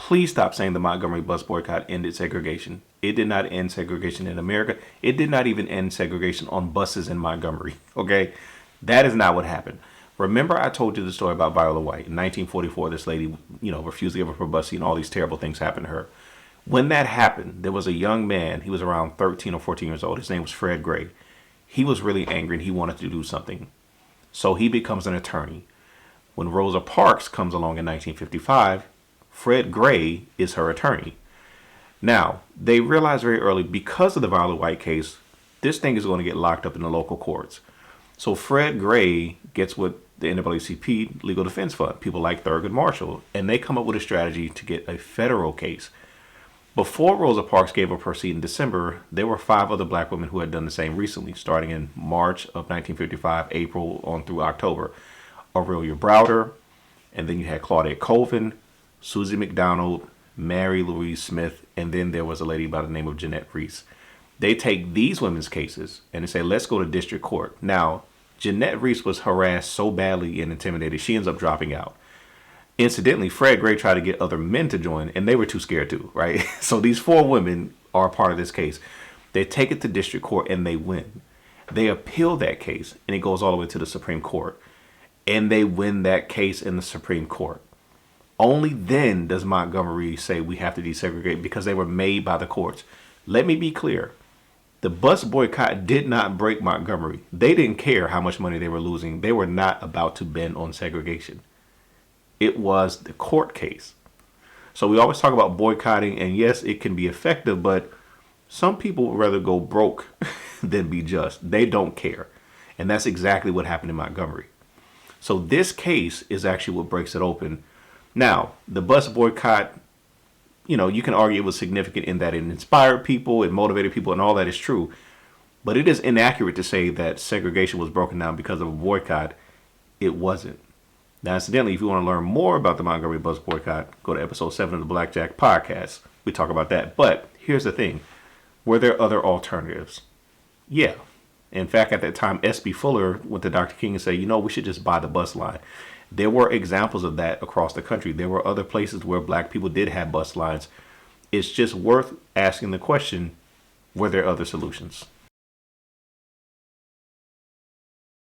Please stop saying the Montgomery bus boycott ended segregation. It did not end segregation in America. It did not even end segregation on buses in Montgomery. Okay? That is not what happened. Remember, I told you the story about Viola White. In 1944, this lady, refused to give up her bus seat and all these terrible things happened to her. When that happened, there was a young man. He was around 13 or 14 years old. His name was Fred Gray. He was really angry and he wanted to do something. So he becomes an attorney. When Rosa Parks comes along in 1955, Fred Gray is her attorney. Now, they realized very early, because of the Viola White case, this thing is going to get locked up in the local courts. So Fred Gray gets what the NAACP Legal Defense Fund, people like Thurgood Marshall, and they come up with a strategy to get a federal case. Before Rosa Parks gave up her seat in December, there were 5 other black women who had done the same recently, starting in March of 1955, April on through October. Aurelia Browder, and then you had Claudette Colvin, Susie McDonald, Mary Louise Smith, and then there was a lady by the name of Jeanette Reese. They take these women's cases and they say, let's go to district court. Now, Jeanette Reese was harassed so badly and intimidated, she ends up dropping out. Incidentally, Fred Gray tried to get other men to join, and they were too scared to, right? So these 4 women are part of this case. They take it to district court and they win. They appeal that case, and it goes all the way to the Supreme Court. And they win that case in the Supreme Court. Only then does Montgomery say we have to desegregate, because they were made by the courts. Let me be clear. The bus boycott did not break Montgomery. They didn't care how much money they were losing. They were not about to bend on segregation. It was the court case. So we always talk about boycotting, and yes, it can be effective, but some people would rather go broke than be just. They don't care. And that's exactly what happened in Montgomery. So this case is actually what breaks it open. Now, the bus boycott, you can argue it was significant in that it inspired people, it motivated people, and all that is true. But it is inaccurate to say that segregation was broken down because of a boycott. It wasn't. Now, incidentally, if you want to learn more about the Montgomery bus boycott, go to episode 7 of the Blackjack podcast. We talk about that. But here's the thing. Were there other alternatives? Yeah. In fact, at that time, S.B. Fuller went to Dr. King and said, we should just buy the bus line. There were examples of that across the country. There were other places where black people did have bus lines. It's just worth asking the question, were there other solutions?